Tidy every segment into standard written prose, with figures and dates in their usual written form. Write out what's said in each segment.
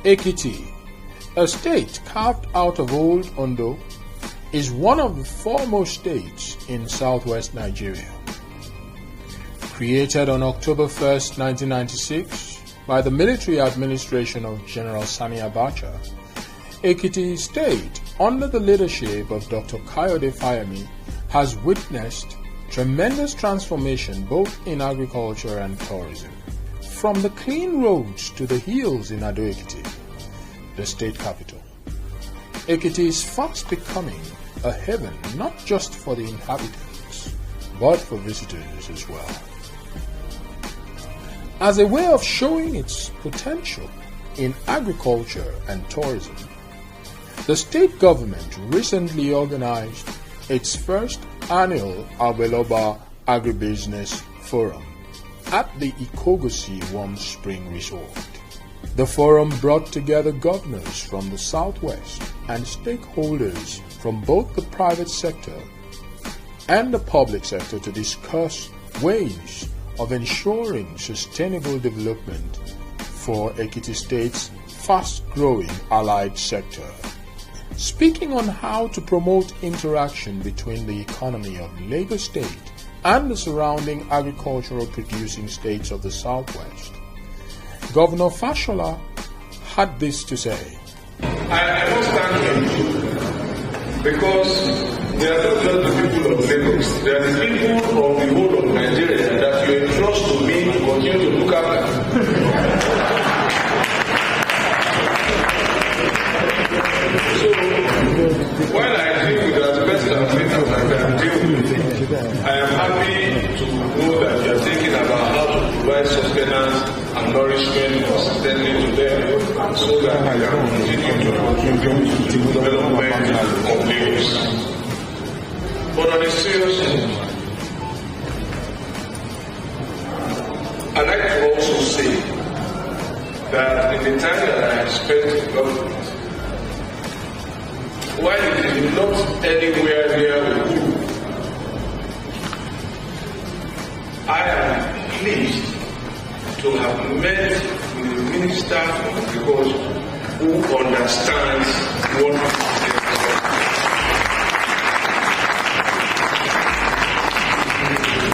Ekiti, a state carved out of old Ondo, is one of the foremost states in southwest Nigeria. Created on October 1st, 1996 by the military administration of General Sani Abacha, Ekiti State, under the leadership of Dr. Kayode Fayemi, has witnessed tremendous transformation both in agriculture and tourism. From the clean roads to the hills in Ado Ekiti, the state capital, Ekiti is fast becoming a heaven not just for the inhabitants, but for visitors as well. As a way of showing its potential in agriculture and tourism, the state government recently organized its first annual Agbeloba Agribusiness Forum at the Ikogosi Warm Spring Resort. The forum brought together governors from the southwest and stakeholders from both the private sector and the public sector to discuss ways of ensuring sustainable development for Ekiti State's fast-growing allied sector. Speaking on how to promote interaction between the economy of Lagos State and the surrounding agricultural producing states of the southwest, Governor Fashola had this to say. I don't stand here because they are not just the people of Lagos, they are the people of the whole of Nigeria that you entrust to me to continue to look after. So, while I deal with the aspects that I can deal with, I am happy to know that you are thinking about how to provide sustenance and nourishment consistently to them so that I can continue to contribute to the development of Lagos. But on a serious note, I'd like to also say that in the time that I have spent in government, while it is not anywhere near good, I am pleased to have met with the Minister of Agriculture who understands what is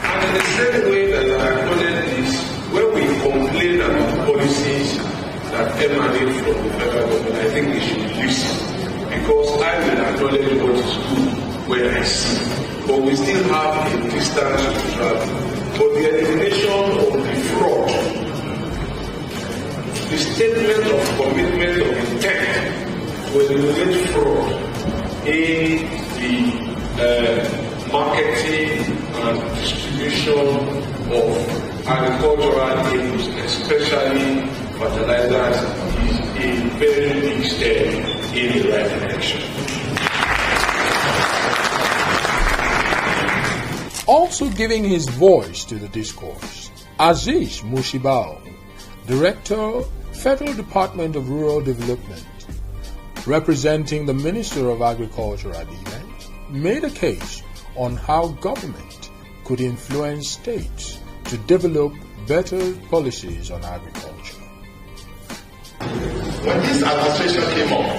and in the same way that I acknowledge this, when we complain about policies that emanate from the federal government, I think we should listen. Because I will acknowledge what is good where I see. But we still have a distance to travel. For the elimination of the fraud, the statement of commitment of intent to eliminate fraud in the marketing and distribution of agricultural inputs, especially fertilizers, is a very big step in the right direction. Also giving his voice to the discourse, Aziz Mushibao, Director, Federal Department of Rural Development, representing the Minister of Agriculture at the event, made a case on how government could influence states to develop better policies on agriculture. When this administration came up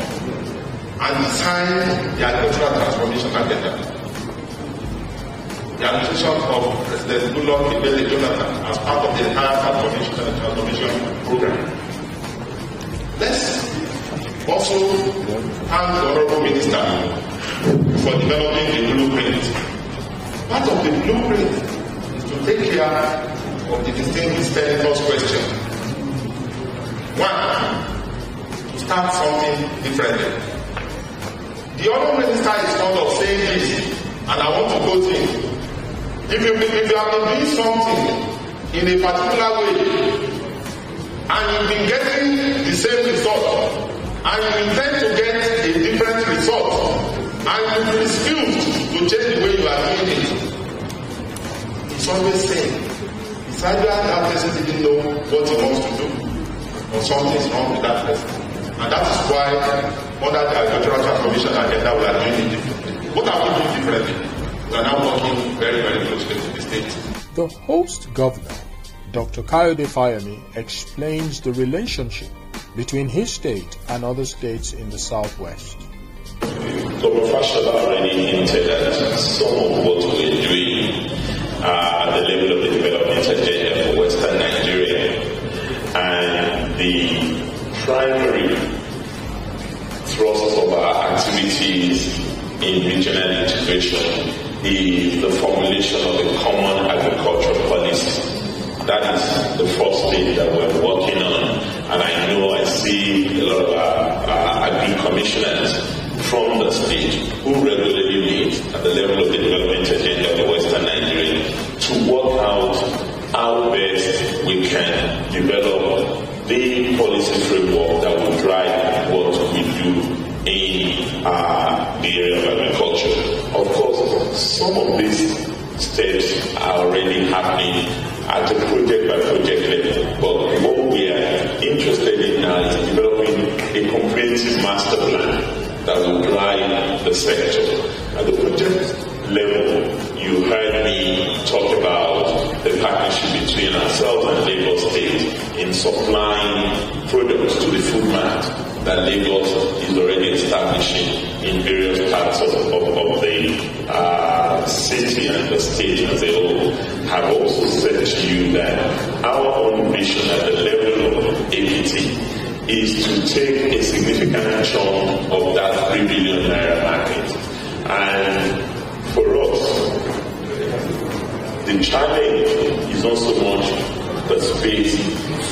and signed the agricultural transformation agenda, the administration of President Goodluck Jonathan as part of the entire transformation program. Let's also thank the Honorable Minister for developing the blueprint. Part of the blueprint is to take care of the distinguished senator's question. One, to start something differently. The Honorable Minister is fond of saying this, and I want to quote him. If you have been doing something in a particular way and you've been getting the same result and you intend to get a different result and you refuse to change the way you are doing it, it's always saying it's either that person didn't know what he wants to do or something is wrong with that person. And that is why under the agricultural transformation agenda we are doing it differently. What are we doing differently? We are now working very, very closely to the state. The host governor, Dr. Kayode Fayemi, explains the relationship between his state and other states in the southwest. Governor Fashola already hinted at some of what we're doing at the level of the development agenda for Western Nigeria. And the primary thrust of our activities in regional integration is the formulation of a common agricultural policy. That is the first thing that we're working on. And I know I see a lot of our agri-commissioners from the state who regularly meet at the level of the development agenda of Western Nigeria to work out how best we can develop the policy framework that will drive what we do in the area of agriculture. Of course, some of these steps are already happening at a project-by-project level, but what we are interested in now is developing a comprehensive master plan that will drive the sector. At the project level, you heard me talk about the partnership between ourselves and Lagos State in supplying products to the food mat that Lagos is already establishing in various parts of the city and the state as a whole. Have also said to you that our own mission at the level of Ekiti is to take a significant chunk of that 3 billion naira market. And for us, the challenge is not so much the space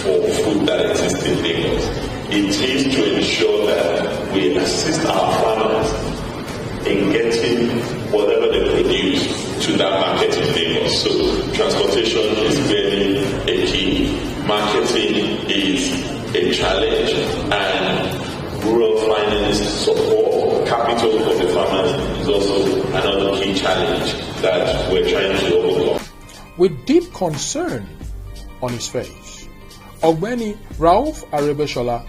for food that exists in Lagos. It is to ensure that we assist our farmers in getting whatever they produce to that market in Lagos. So transportation is very a key. Marketing is a challenge, and rural finance support, capital for the farmers is also another key challenge that we're trying to overcome. With deep concern on his face, Ogbeni Rauf Arebeshola,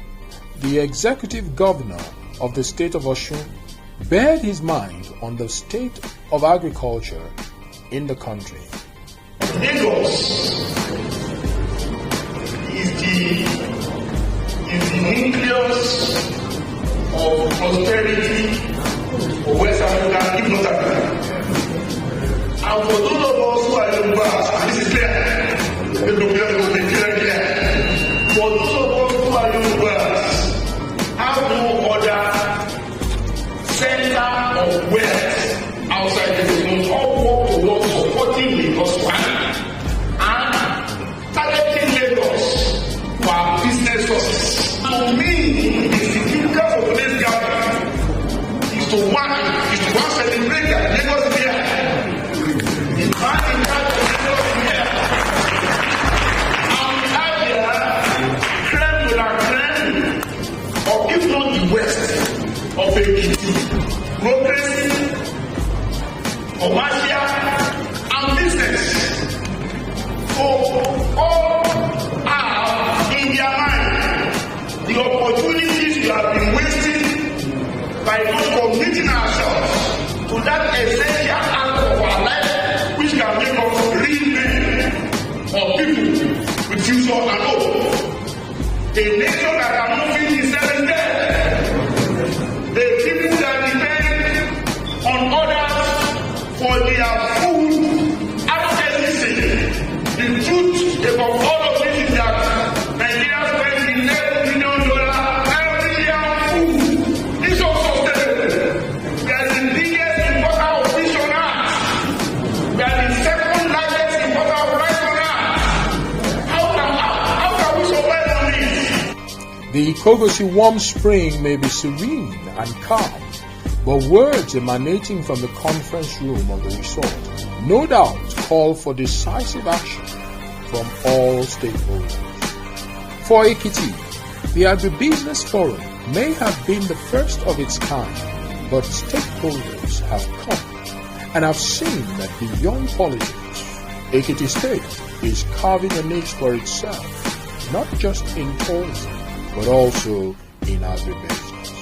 the executive governor of the state of Osun, bared his mind on the state of agriculture in the country. Lagos is the nucleus of prosperity for West Africa, if not Africa. And for those of us who are Yorubas, and this is clear, for those of us who are Yorubas, have no other center of wealth outside the world, all work towards supporting Lagos and targeting Lagos for our business sources. To me, the significance of this gathering is to one celebrate that Lagos is here. The man in charge of Lagos is here. And we have here crème de la crème, or if not the west of Ekiti, progressive, commercial, and business. So all are in their mind the opportunities we have been wasting by not committing ourselves to that essential act of our life which can make us real men or people with future and hope. A nation that are moving itself is dead. The people that depend on others for their food access. The truth about all of this is that Nigeria spends $11 million every year on food. This is also sustainable. We are the biggest importer of fish on earth. We are the second largest importer of rice on earth. How can we survive on this? The Ikogosi warm spring may be serene and calm, but words emanating from the conference room of the resort no doubt call for decisive action from all stakeholders. For Ekiti, the Agribusiness Forum may have been the first of its kind, but stakeholders have come and have seen that beyond politics, Ekiti State is carving a niche for itself, not just in tourism, but also in agribusiness.